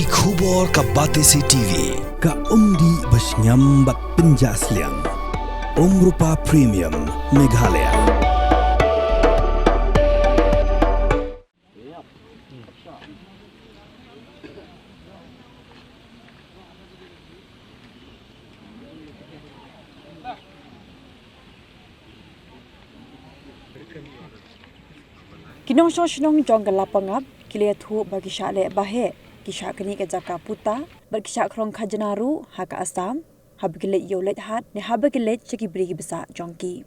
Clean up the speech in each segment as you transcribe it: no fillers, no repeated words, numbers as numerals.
Ki khubor ka Batesi TV. Ka umdi basnyam bak penjaslian. Rupa Premium Meghalaya. Kinong sosnong jong galapangap kilia thu bagi syale bahe kisah kini ke Jaka Puta berkisah krong Kajanaru haka Asam habigilet yolet hat ne habigilet ceki beri besar jongki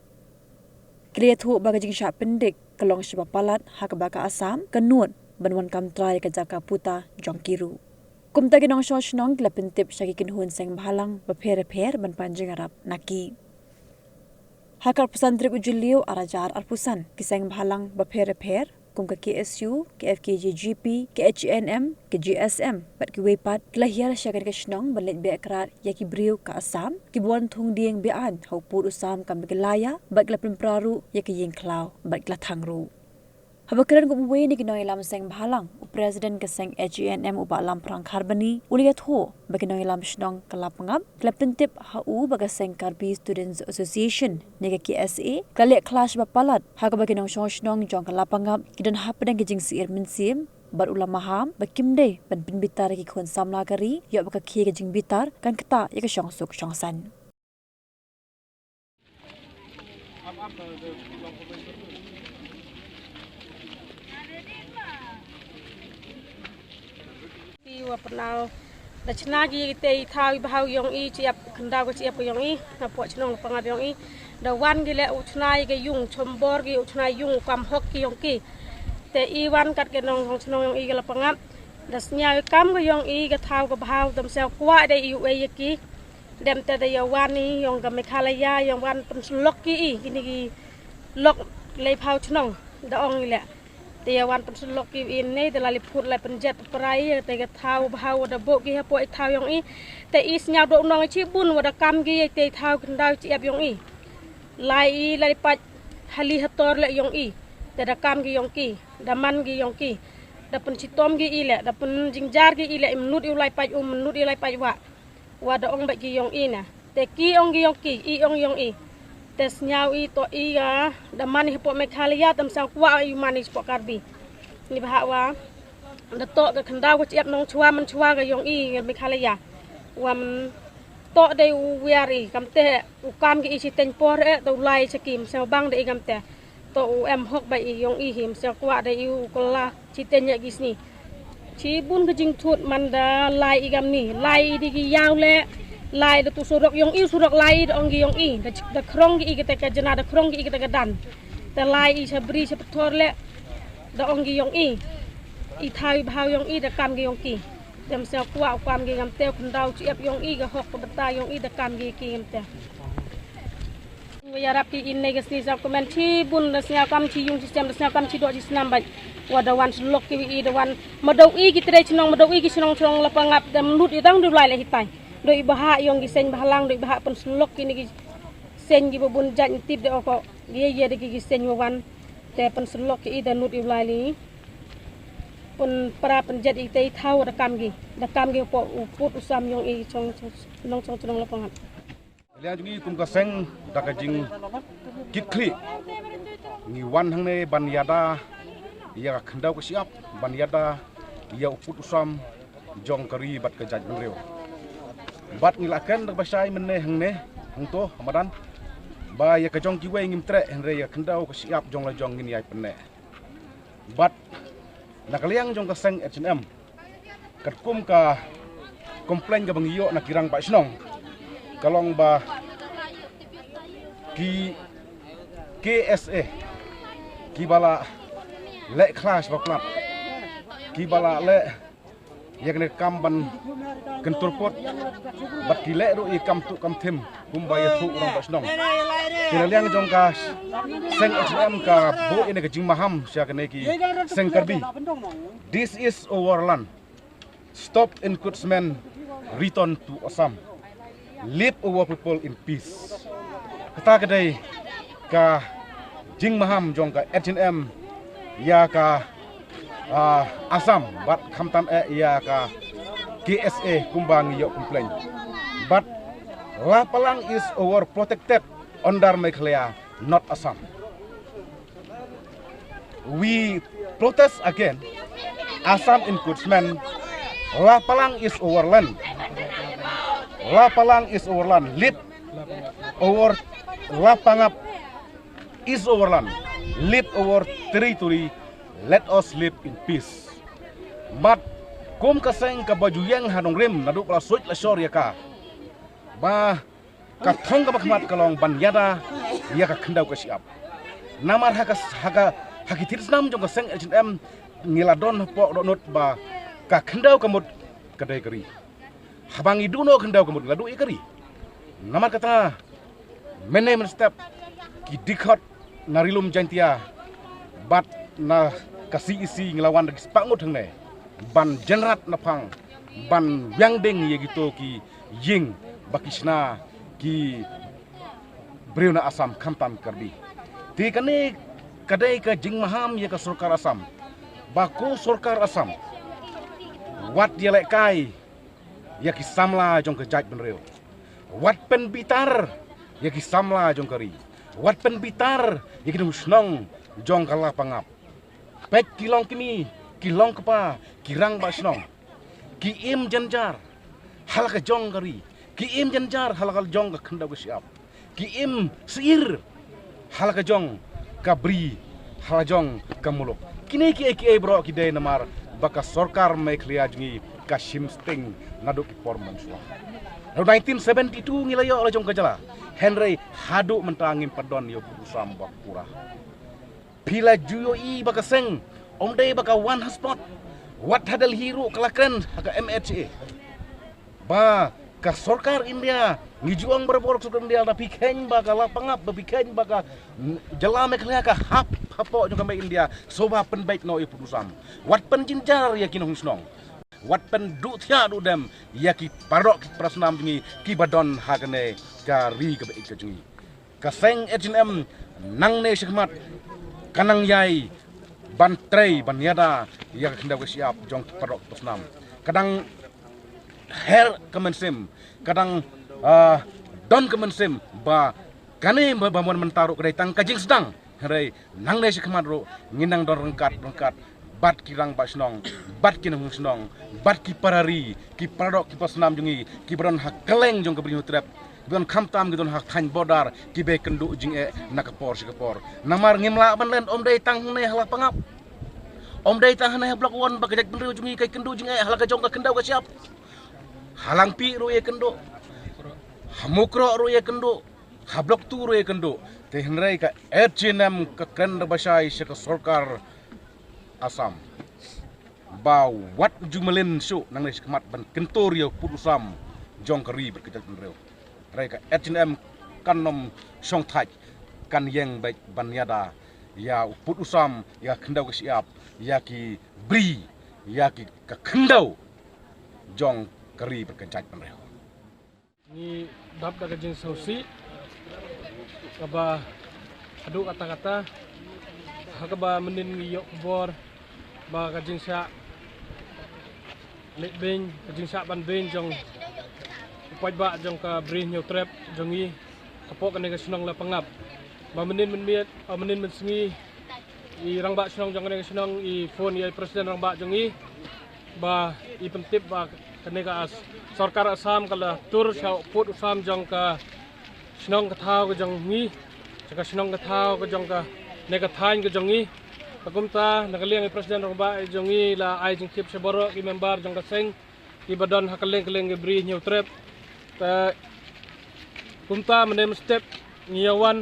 kilia thu bagi kisah pendik kelong sebab palat haka baka Asam kenut benwan kamtrai ke Jaka Puta jongkiru kumta kinong sosnong kila pentip syaki kinhun seng bahalang beper-per ban panjang Arab naki Hakar pesantren Ujuliu arajar arpusan kiseng bahalang beper-per kum ke KSU, KFKJGP, KHNM, KGSM, bat ki wepat kelahir syakar kesnong balet be akrar yaki briu ka Asam, ki buan thung dieng bean hau pur usam kam begelaya, bat kelapin praru yaki yeng klau, bat kelathangru. Habakaran kum we ni kinoi lam seng bahalang, Presiden keseng HNM uba lam perang karbani, uliat ho bagi kinoi lam snong kelapangap, kelapin tip hau baga seng Karbi Students Association, nega KSA, kaliak kelas bapalat, haka bagi kinoi snong jong kelapangap, kidan hapadang kijing siir minsim, bar ulama ham bakimde ban pinbitar ki khon samla gari yo baka khie kijing bitar kan kata ya ka suk san Wa pernah dah cina gi te thau bahau yong i chiap khanda ko chiap yong i na po chnong pangap yong i da wan gi le utnai ge yung chombor gi utnai yung kam hok ki yong ki te i wan kat ge nong chnong yong i ge la pangap da snya kam ge yong i ge thau ko bahau dam sel kwa de yu e ki dem te de wan ni yong ga Meghalaya yong wan pen slok ki i kini gi lok le phau chnong da ong le te wan pen slok ki in nei de la liput la pen jet prai te ga thau bahau da bo gi ha po thau yong i te i snya do nong chi bun wa da kam gi te thau kan dau chi ap yong i lai i la pat hali hator le yong i te da kam gi yong ki da man gi yong ki da pen chi tom gi i le da pen jingjar gi i le minut i lai pat minut i lai pat wa da ong ba gi yong i na te ki ong gi yong ki i ong yong i tes nyau i to i ga da mani po Meghalaya tam sang kwa i mani po Karbi ni bah wa da to ga khanda ko chiap nong chua man chua ga yong i Meghalaya wam to de wiari kam te u kam gi i si ten por e do lai sakim sa bang de kam te to u em hok ba i yong i him sa kwa de u ko la si ten ya gis ni chi bun ga jing thut man da lai i gam ni lai di gi yaw le lai da tu surok yong i surok lai da ong gi yong i da krong gi i ka jana da krong gi i ka dan da lai i sabri se pator le da ong gi yong i thai bhau yong i da kam gi yong ki dem se kwa kwam gi gam te kun dau chi ap yong i ga hok ko ta yong i da kam gi ki gam te ya rapi in negasi sa komen chi bun da sia kam chi yung sistem da sia kam chi do chi snam ba wa da wan slok ki i da wan madau i ki tre chnong madau i ki chnong la pangap dam lut i dang du lai le hitai doi baha yong gi sen bahalang doi baha pen slok kini gi sen gi bun jan tip de oko ye de gi sen wan te pen slok ki da nut i lai li pun para pen jet i te thau da kam gi po put usam yong i chong la pangat liang jungi kum ka seng da ka jing kikli ni wan hang ne ban yada ya khandau ko siap ban yada ya put usam jong kari bat ka jaj reu bat ngilakan da basai menne hang ne hang to hamadan ba ya ka jong ki we ngim tre hre ya khandau ko siap jong la jong ngin yai penne bat nakaliang jong ka seng HNM kat kum ka komplain ka bangyo na kirang ba snong kalong ba ki KSA ki bala le clash ba klap ki bala le yakne kamban kenturpot bat ki le ro i kam tu kam them kum ba ya thu rong ba snong kinaliang jong ka seng HM ka bo ine ka jing maham sya kane ki seng Karbi this is our land stop encroachment return to Assam live our people in peace kata kadai ka jing maham jong ka HNM ya ka Assam bat khamtam ya ka KSA kumbang yok complain. But La Palang is our protected under Meghalaya, not Assam. We protest again. Assam encroachment. La Palang is our land. La Palang is our land. Live our La Pangap is our land. Live our territory. Let us live in peace. But kum kaseng ka bajuyang hanong rim naduk la suit la shor ya ka. Ba ka thong ka bakmat kalong banyada ya ka khendau ka siap. Namar haka hakitir nam jong ka seng H&M ngiladon pok donut ba ka khendau ka mut kadai kari. Habang iduno khendau ka mut ngadu ikari. Namar kata mene step ki dikhat narilum jantia bat na kasih isi ngelawan dari sepangut hengne ban jenrat napang ban yang deng ye gitu ki ying bakisna ki breuna Assam kamtan karbi ti kane kadai ka jing maham ye ka sarkar Assam baku sarkar Assam wat ye lek kai ye ki samla jong ka jaj benreu wat pen bitar ye ki samla jong kari wat pen bitar ye ki dum snong jong kala pangap pek kilong kimi, kilong kepa, kirang basnong, kiim janjar, halaka jong kari, kiim janjar halaka jong ka khendau ka siap, kiim seir, halaka jong ka bri, halaka jong ka muluk. Kini ki bro kidai namar baka sarkar Meghalaya jungi ka shimsting naduk ki porman suah. 1972 ngilayo ala jong kajala, Henry hadu mentangim padon yo Usam bakura. Pila juyo i baka seng, omday baka one hotspot. Wat hadal hero kalakren haka MHA. Ba ka sarkar India ngijuang berborok sarkar India tapi keng baka lapangap tapi keng baka jala Meghalaya ka hapo jong kamay India soba pen baik no ipu Usam. Wat pen jinjar ya kinong snong. Wat pen du thia du dem ya ki parok prasnam jungi ki badon hakane ka ri ka baik ka jungi. Ka seng H&M nang ne shikmat kanang yai bantrei banyada yang hendak siap jong parok tosnam kadang her kemensim kadang don kemensim ba kane bamon mentaruk kedai tang kajing sedang hari nang ne sikmat ro nginang don rengkat bat kirang basnong bat kinang snong bat ki parari ki parok ki tosnam jungi ki bron hakeleng jong kebring trap Bion kamtam gidon hak thain bodar kibe kendu jing nakapor sikapor namar ngimla banlen omday tang ne hala pangap omday tang ne blok won bakajak benru jungi kai kendu jing hala ka jong ka kendau ka siap halang pi ro ye kendu hamukro ro ye kendu hablok tu ro ye kendu te henrai ka H&M ka kender basai sika sarkar Assam ba wat jumalin su nang ne sikmat ban kentor yo Usam jong kari berkejak benru Mereka H&M kanom song thaj kan yang baik banyada ya Usam ya khendau ka siap ya ki bri ya ki ka khendau jong kari berkencaj penreo ni dap da kajing sausi kaba adu kata-kata hakaba menin yok bor ba kajing sya lek ben kajing sya ban ben jong Paj ba jong ka bri new trap jongi kapok kane ka senong la pangap ba menin mensengi i rang ba senong jong kane ka senong i phone i presiden rang ba jongi ba i pentip ba kane ka sarkar Assam kala tur sa put Usam jong ka senong ka thau ka jongi ka senong ka thau ka jong ka ne ka thain ka jongi pakumta nakaliang i presiden rang ba jongi la ai jing tip sa boro ki member jong ka seng i badon hakaleng ke bri new trap ta kumta menem step ngiawan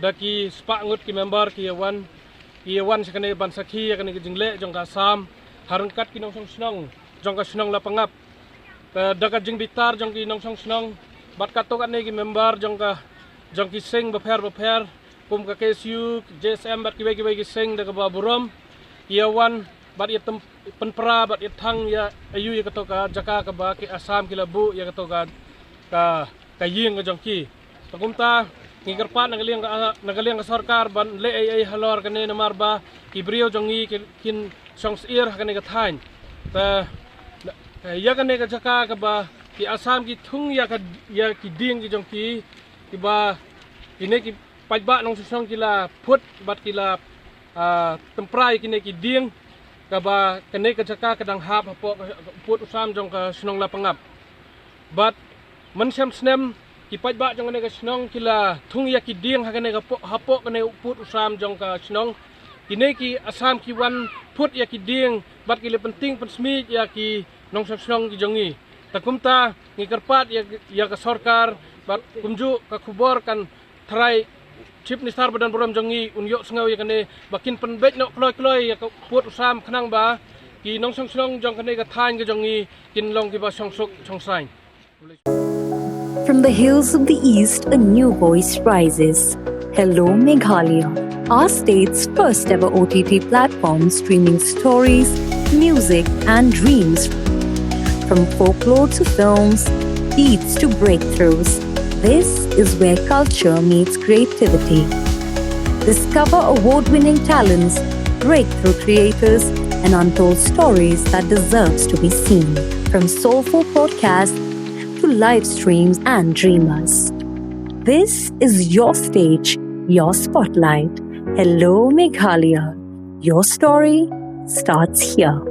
daki spangut ki member ki yawan sakane ban sakhi yakane jingle jong ka Assam harangkat ki nong snong jong ka snong la pangap ta dakat jing bitar jong ki nong snong bat katok ane ki member jong ki sing bapher kum ka KSU JSM bat ki sing daga baburom yawan bat item penpra bat ithang ya ayu ya katok ka jaka ka ba ki Assam ki labu ya katok ka ying ka jongki takumta ngigerpa nagaliang ka sarkar ban le ai halor kane namar ba ki brio jongi kin songs ir kane ka thain ta ya kan ka jaka ka ba ki Assam ki thung ya ki ding ki jong ki ba kine ki pajba nong song kila phut bat kila temprai kine ki ding ka ba kene ka jaka ka dang hap po put Assam jong ka snong la pangap bat man sam snem ki pajba jong ne ka snong kila thung ya ki ding ha kene ka hapo kene put Assam jong ka snong kine ki Assam ki wan phut ya ki ding bat kile penting pensmi ya ki nong snong ki jongi takumta ngi karpat ya ka sarkar bat kumju ka khubor kan tharai Chief Minister Badan Program jongi unyo sngau ya kane bakin penbek no kloi ya ka put Assam khnang ba ki nong snong jong kane ka thain ka jongi kin long ki ba songsuk chongsai. From the hills of the east, a new voice rises. Hello Meghalaya, our state's first ever OTT platform streaming stories, music and dreams. From folklore to films, beats to breakthroughs, this is where culture meets creativity. Discover award-winning talents, breakthrough creators, and untold stories that deserves to be seen. From soulful podcasts to live streams and dreamers. This is your stage, your spotlight. Hello Meghalaya. Your story starts here.